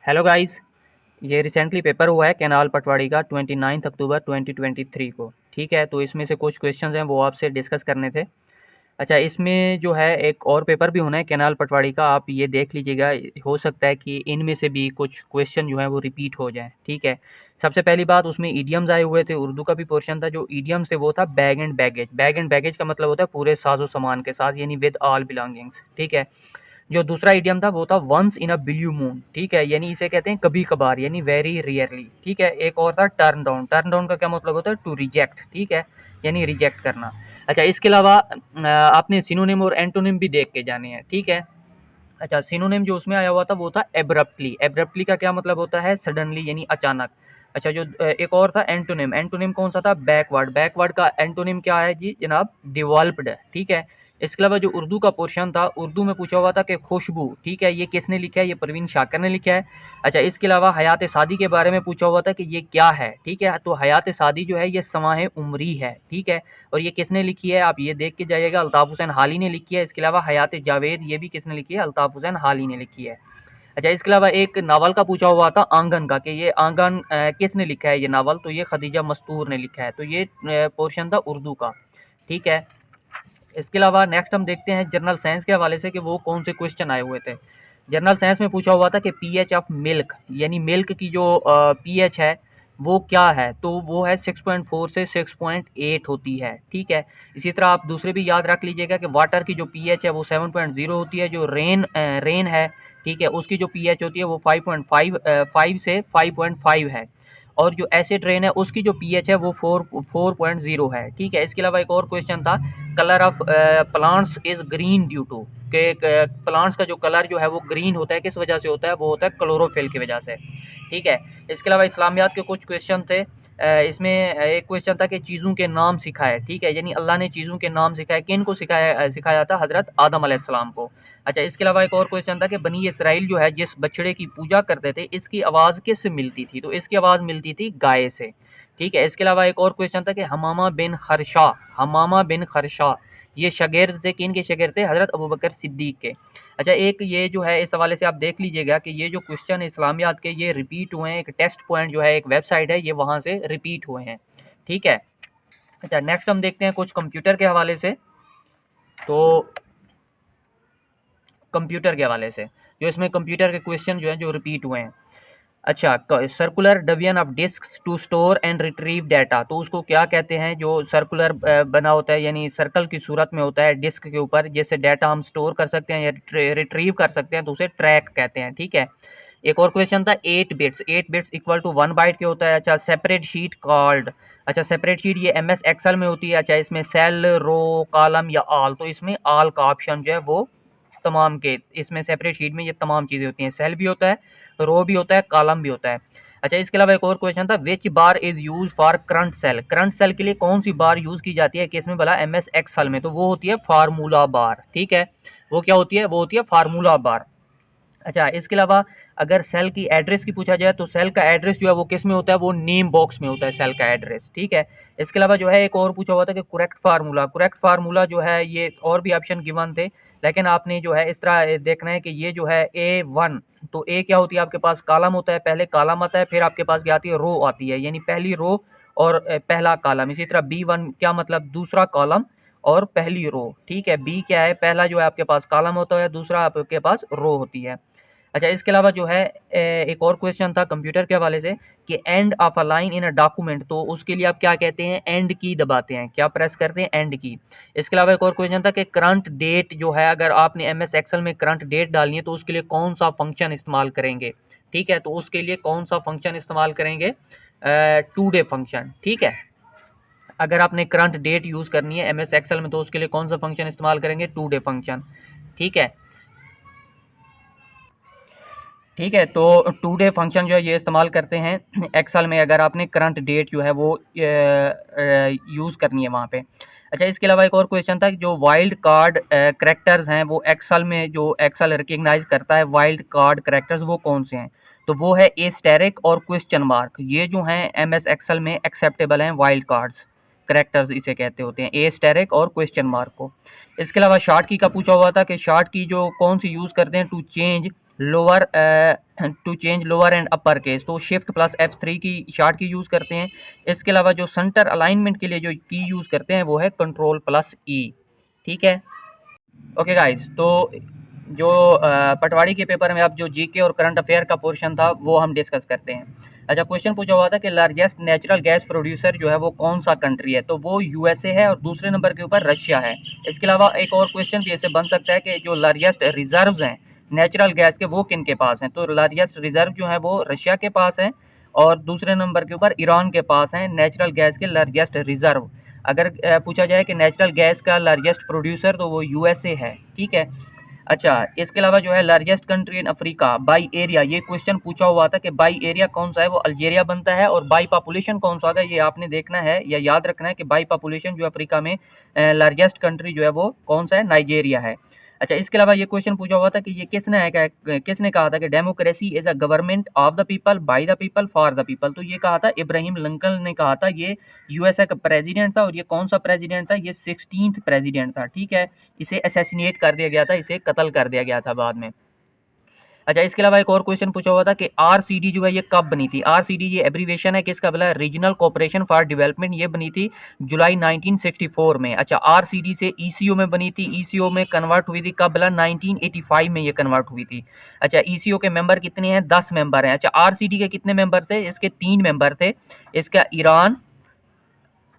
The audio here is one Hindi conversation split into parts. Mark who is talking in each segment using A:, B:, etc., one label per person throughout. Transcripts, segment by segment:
A: Hello guys. ये रिसेंटली पेपर हुआ है केनाल पटवारी का 29 अक्टूबर 2023 को। ठीक है, तो इसमें से कुछ क्वेश्चंस हैं वो आपसे डिस्कस करने थे। अच्छा, इसमें जो है एक और पेपर भी होना है केनाल पटवारी का, आप ये देख लीजिएगा। हो सकता है कि इनमें से भी कुछ क्वेश्चन जो है वो रिपीट हो जाएं। ठीक है, सबसे पहली बात, उसमें ईडियम्स आए हुए थे। उर्दू का भी पोर्शन था। जो ईडियम्स थे वो था bag and baggage. Bag and baggage का मतलब होता है पूरे साजो सामान के साथ, यानी विद ऑल बिलोंगिंग्स। ठीक है, जो दूसरा इडियम था वो था once in a blue moon. ठीक है, यानी इसे कहते हैं कभी कभार, यानी वेरी रेयरली। ठीक है, एक और था टर्न डाउन। टर्न डाउन का क्या मतलब होता है? To reject. ठीक है, यानी रिजेक्ट करना। अच्छा, इसके अलावा आपने सिनोनिम और एंटोनिम भी देख के जाने हैं। ठीक है। अच्छा, सिनोनिम जो उसमें आया हुआ था वो था एब्रप्टली। एब्रप्टली का क्या मतलब होता है? सडनली, यानी अचानक। अच्छा, जो एक और था एंटोनिम। एंटोनिम कौन सा था? बैकवर्ड। बैकवर्ड का एंटोनिम क्या है जी जनाब? डिवॉल्प्ड। ठीक है। इसके अलावा जो उर्दू का पोर्शन था, उर्दू में पूछा हुआ था कि खुशबू। ठीक है, ये किसने लिखा है? ये परवीन शाकर ने लिखा है। अच्छा, इसके अलावा हयात सादी के बारे में पूछा हुआ था कि ये क्या है। ठीक है, तो हयात सादी जो है ये समाह उमरी है। ठीक है, और ये किसने लिखी है? आप ये देख के जाइएगा, अल्ताफ़ हुसैन हाली ने लिखी है। इसके अलावा हयात जावेद, ये भी किसने लिखी है? अल्ताफ़ हुसैन हाली ने लिखी है। अच्छा, इसके अलावा एक नावल का पूछा हुआ था आंगन का, कि ये आंगन किसने लिखा है ये नावल? तो ये खदीजा मस्तूर ने लिखा है। तो ये पोर्शन था उर्दू का। ठीक है। इसके अलावा नेक्स्ट हम देखते हैं जनरल साइंस के हवाले से कि वो कौन से क्वेश्चन आए हुए थे। जनरल साइंस में पूछा हुआ था कि पीएच ऑफ मिल्क, यानी मिल्क की जो पीएच है वो क्या है? तो वो है 6.4 से 6.8 होती है। ठीक है। इसी तरह आप दूसरे भी याद रख लीजिएगा कि वाटर की जो पीएच है वो 7.0 होती है। जो रेन है, ठीक है, उसकी जो पीएच होती है वो 5 से 5.5 है। और जो एसिड रेन है उसकी जो पीएच है वो 4.0 है। ठीक है। इसके अलावा एक और क्वेश्चन था, colour of plants is green due to, के प्लांट्स का जो कलर जो है वो ग्रीन होता है, किस वजह से होता है? वो होता है क्लोरोफिल की वजह से। ठीक है। इसके अलावा इस्लामियात के कुछ क्वेश्चन थे। इसमें एक क्वेश्चन था कि चीज़ों के नाम सिखाए। ठीक है, यानी अल्लाह ने चीज़ों के नाम सिखाए। किन को सिखाया? सिखाया था हज़रत आदम अलैहिस्सलाम को। अच्छा, इसके अलावा एक और क्वेश्चन था कि बनी इसराइल जो है जिस बछड़े की पूजा करते थे, इसकी आवाज़ किससे मिलती थी? तो इसकी आवाज़ मिलती थी गाय से। ठीक है। इसके अलावा एक और क्वेश्चन था कि हमामा बिन खरशा। हमामा बिन खरशा ये शागिर्द थे, किन के शागिर्द थे? हज़रत अबू बकर सिद्दीक के। अच्छा, एक ये जो है इस हवाले से आप देख लीजिएगा कि ये जो क्वेश्चन है इस्लामियात के, ये रिपीट हुए हैं। एक टेस्ट पॉइंट जो है, एक वेबसाइट है, ये वहाँ से रिपीट हुए हैं। ठीक है। अच्छा, नेक्स्ट हम देखते हैं कुछ कंप्यूटर के हवाले से। तो कंप्यूटर के हवाले से जो इसमें कंप्यूटर के क्वेश्चन जो है जो रिपीट हुए हैं। अच्छा, circular division of discs to store and retrieve data, तो उसको क्या कहते हैं? जो सर्कुलर बना होता है, यानी सर्कल की सूरत में होता है डिस्क के ऊपर, जैसे डाटा हम स्टोर कर सकते हैं या रिट्रीव कर सकते हैं, तो उसे ट्रैक कहते हैं। ठीक है। एक और क्वेश्चन था 8 bits. 8 bits equal to 1 byte के होता है। अच्छा, सेपरेट शीट कॉल्ड। अच्छा, सेपरेट शीट ये एमएस एक्सेल में होती है। अच्छा, इसमें सेल, रो, कॉलम या ऑल, तो इसमें ऑल का ऑप्शन जो है वो तमाम के, इसमें सेपरेट शीट में ये तमाम चीज़ें होती हैं। सेल भी होता है, रो भी होता है, कॉलम भी होता है। अच्छा, इसके अलावा एक और क्वेश्चन था, which bar is use for current cell. Current cell के लिए कौन सी बार यूज की जाती है? किसमें भला? एमएस एक्सेल में। तो वो होती है फार्मूला बार। ठीक है, वो क्या होती है? वो होती है फार्मूला बार। अच्छा, इसके अलावा अगर सेल की एड्रेस की पूछा जाए, तो सेल का एड्रेस जो है वो किस में होता है? वो नेम बॉक्स में होता है सेल का एड्रेस। ठीक है। इसके अलावा जो है एक और पूछा हुआ था कि करेक्ट फार्मूला। करेक्ट फार्मूला जो है ये और भी ऑप्शन गिवन थे, लेकिन आपने जो है इस तरह देखना है कि ये जो है A1, तो ए क्या होती है आपके पास? कॉलम होता है। पहले कॉलम आता है, फिर आपके पास क्या आती है? रो आती है, यानी पहली रो और पहला कॉलम। इसी तरह B1 क्या मतलब? दूसरा कॉलम और पहली रो। ठीक है। बी क्या है? पहला जो है आपके पास कॉलम होता है, दूसरा आपके पास रो होती है। अच्छा, इसके अलावा जो है एक और क्वेश्चन था कंप्यूटर के हवाले से कि end of a line in a document, तो उसके लिए आप क्या कहते हैं? एंड की दबाते हैं। क्या प्रेस करते हैं? एंड की। इसके अलावा एक और क्वेश्चन था कि करंट डेट जो है, अगर आपने एमएस एक्सेल में करंट डेट डालनी है तो उसके लिए कौन सा फंक्शन इस्तेमाल करेंगे? ठीक है, तो उसके लिए कौन सा फंक्शन इस्तेमाल करेंगे? Today function. ठीक है, अगर आपने करंट डेट यूज़ करनी है एमएस एक्सेल में तो उसके लिए कौन सा फंक्शन इस्तेमाल करेंगे? Today function. ठीक है। ठीक है, तो टू डे फंक्शन जो है ये इस्तेमाल करते हैं एक्सेल में, अगर आपने करंट डेट जो है वो यूज़ करनी है वहाँ पे। अच्छा, इसके अलावा एक और क्वेश्चन था कि जो वाइल्ड कार्ड करेक्टर्स हैं वो एक्सेल में, जो एक्सेल रिकग्नाइज करता है वाइल्ड कार्ड करेक्टर्स, वो कौन से हैं? तो वो है एस्टेरिक और क्वेश्चन मार्क। ये जो हैं एमएस एक्सेल में एक्सेप्टेबल हैं वाइल्ड कार्ड्स करेक्टर्स, इसे कहते होते हैं एस्टेरिक और क्वेश्चन मार्क को। इसके अलावा शॉर्ट की का पूछा हुआ था कि शॉर्ट की जो कौन सी यूज़ करते हैं to change lower to change lower and upper case, तो शिफ्ट प्लस F3 की शार्ट की यूज़ करते हैं। इसके अलावा जो सेंटर अलाइनमेंट के लिए जो की यूज़ करते हैं वो है कंट्रोल प्लस E। ठीक है, ओके गाइस। तो जो पटवारी के पेपर में अब जो जीके और करंट अफेयर का पोर्शन था वो हम डिस्कस करते हैं। अच्छा, क्वेश्चन पूछा हुआ था कि लार्जेस्ट नेचुरल गैस प्रोड्यूसर जो है वो कौन सा कंट्री है, तो वो यूएसए है और दूसरे नंबर के ऊपर रशिया है। इसके अलावा एक और क्वेश्चन भी ऐसे बन सकता है कि जो लार्जेस्ट रिजर्व्स हैं नेचुरल गैस के वो किन के पास हैं, तो लार्जेस्ट रिजर्व जो है वो रशिया के पास हैं और दूसरे नंबर के ऊपर ईरान के पास हैं नेचुरल गैस के लार्जेस्ट रिजर्व। अगर पूछा जाए कि नेचुरल गैस का लार्जेस्ट प्रोड्यूसर तो वो यूएसए है। ठीक है। अच्छा, इसके अलावा जो है largest country in Africa by area, ये क्वेश्चन पूछा हुआ था कि बाई एरिया कौन सा है, वो अल्जीरिया बनता है, और बाई पॉपुलेशन कौन सा होगा ये आपने देखना है या याद रखना है कि बाई पॉपुलेशन जो अफ्रीका में लार्जेस्ट कंट्री जो है वो कौन सा है, नाइजेरिया है। अच्छा, इसके अलावा ये क्वेश्चन पूछा हुआ था कि ये किसने कहा था कि democracy is a government of the people by the people for the people, तो ये कहा था इब्राहिम लिंकन ने कहा था। ये यूएसए का प्रेसिडेंट था और ये कौन सा प्रेसिडेंट था, ये 16th प्रेसिडेंट था। ठीक है, इसे असैसिनेट कर दिया गया था, इसे कत्ल कर दिया गया था बाद में। अच्छा, इसके अलावा एक और क्वेश्चन पूछा हुआ था कि आरसीडी जो है ये कब बनी थी। आरसीडी ये एब्रीविएशन है किसका, बोला रीजनल कोऑपरेशन फॉर डेवलपमेंट, ये बनी थी जुलाई 1964 में। अच्छा, आरसीडी से ईसीओ में बनी थी, ईसीओ में कन्वर्ट हुई थी कब, बोला 1985 में ये कन्वर्ट हुई थी। अच्छा, ईसीओ के मेंबर कितने हैं, 10 मेंबर हैं। अच्छा, आरसीडी के कितने मेंबर थे, इसके 3 मेंबर थे, इसका ईरान,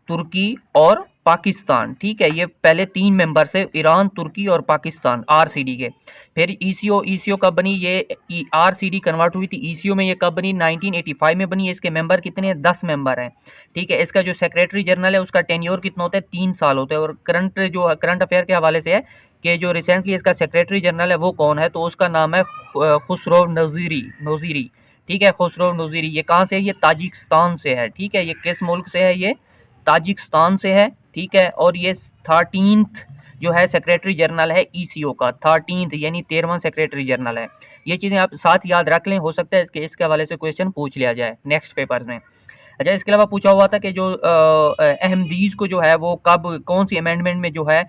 A: तुर्की और पाकिस्तान। ठीक है, ये पहले 3 मेंबर से ईरान, तुर्की और पाकिस्तान आरसीडी के। फिर ईसीओ कब बनी, ये आरसीडी कन्वर्ट हुई थी ईसीओ में, ये कब बनी 1985 में बनी। इसके मेंबर कितने हैं, 10 मेंबर हैं। ठीक है, इसका जो सेक्रेटरी जनरल है उसका टेन्योर कितना होता है, 3 साल होते हैं। और करंट अफेयर के हवाले से है कि जो रिसेंटली इसका सेक्रेटरी जनरल है वो कौन है, तो उसका नाम है खुसरो नज़ीरी। ठीक है, खुसरो नज़ीरी। ये कहाँ से है, ये ताजिकिस्तान से है। ठीक है, ये किस मुल्क से है, ये ताजिकिस्तान से है। ठीक है, और ये 13th जो है सेक्रेटरी जनरल है ईसीओ का, 13th यानी 13वां सेक्रेटरी जनरल है। ये चीज़ें आप साथ याद रख लें, हो सकता है इसके हवाले से क्वेश्चन पूछ लिया जाए नेक्स्ट पेपर में। अच्छा, इसके अलावा पूछा हुआ था कि जो अहमदीज को जो है वो कब, कौन सी अमेंडमेंट में जो है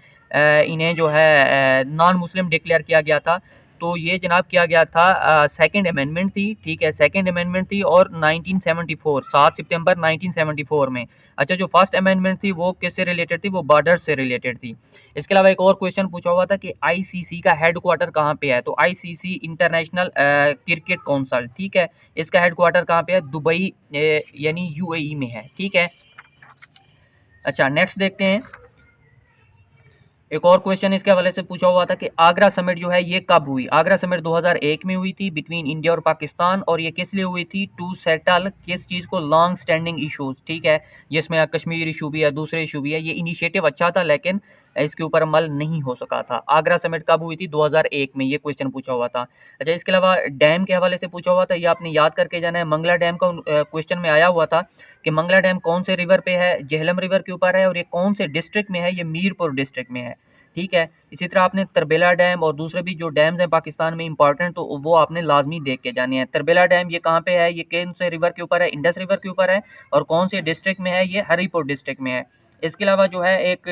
A: इन्हें जो है नॉन मुस्लिम डिक्लेयर किया गया था, तो ये जनाब किया गया था सेकंड अमेंडमेंट थी। ठीक है, सेकंड अमेंडमेंट थी और 1974 7 सितंबर 1974 में। अच्छा, जो फर्स्ट अमेंडमेंट थी वो किससे रिलेटेड थी, वो बॉर्डर से रिलेटेड थी। इसके अलावा एक और क्वेश्चन पूछा हुआ था कि आईसीसी का हेडक्वार्टर कहाँ पे है, तो आईसीसी इंटरनेशनल क्रिकेट काउंसिल, ठीक है, इसका हेडक्वार्टर कहाँ पे है, दुबई यानी यूएई में है। ठीक है। अच्छा, नेक्स्ट देखते हैं। एक और क्वेश्चन इसके हवाले से पूछा हुआ था कि आगरा समिट जो है ये कब हुई। आगरा समिट 2001 में हुई थी बिटवीन इंडिया और पाकिस्तान, और ये किस लिए हुई थी, टू सेटल किस चीज़ को, लॉन्ग स्टैंडिंग इशूज़। ठीक है, जिसमें कश्मीर इशू भी है, दूसरे इशू भी है। ये इनिशिएटिव अच्छा था लेकिन इसके ऊपर अमल नहीं हो सका था। आगरा समिट कब हुई थी, 2001 में, ये क्वेश्चन पूछा हुआ था। अच्छा, इसके अलावा डैम के हवाले से पूछा हुआ था, ये आपने याद करके जाना है। मंगला डैम का क्वेश्चन में आया हुआ था कि मंगला डैम कौन से रिवर पे है, झेलम रिवर के ऊपर है, और ये कौन से डिस्ट्रिक्ट में है, ये मीरपुर डिस्ट्रिक्ट में है। ठीक है, इसी तरह आपने तरबेला डैम और दूसरे भी जो डैम्स हैं पाकिस्तान में इंपॉर्टेंट, तो वो आपने लाजमी देख के जाने हैं। तरबेला डैम ये कहाँ पे है, ये कौन से रिवर के ऊपर है, इंडस रिवर के ऊपर है, और कौन से डिस्ट्रिक्ट में है, ये हरीपुर डिस्ट्रिक्ट में है। इसके अलावा जो है एक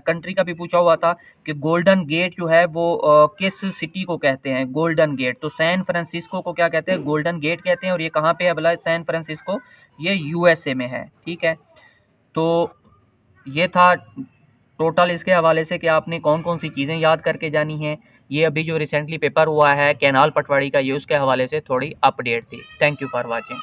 A: कंट्री का भी पूछा हुआ था कि गोल्डन गेट जो है वो किस सिटी को कहते हैं, गोल्डन गेट, तो सैन फ्रांसिस्को को क्या कहते हैं, गोल्डन गेट कहते हैं। और ये कहाँ पे है भला सैन फ्रांसिस्को, ये यूएसए में है। ठीक है, तो ये था टोटल इसके हवाले से कि आपने कौन कौन सी चीज़ें याद करके जानी हैं। ये अभी जो रिसेंटली पेपर हुआ है कैनाल पटवारी का, ये उसके हवाले से थोड़ी अपडेट थी। Thank you for watching.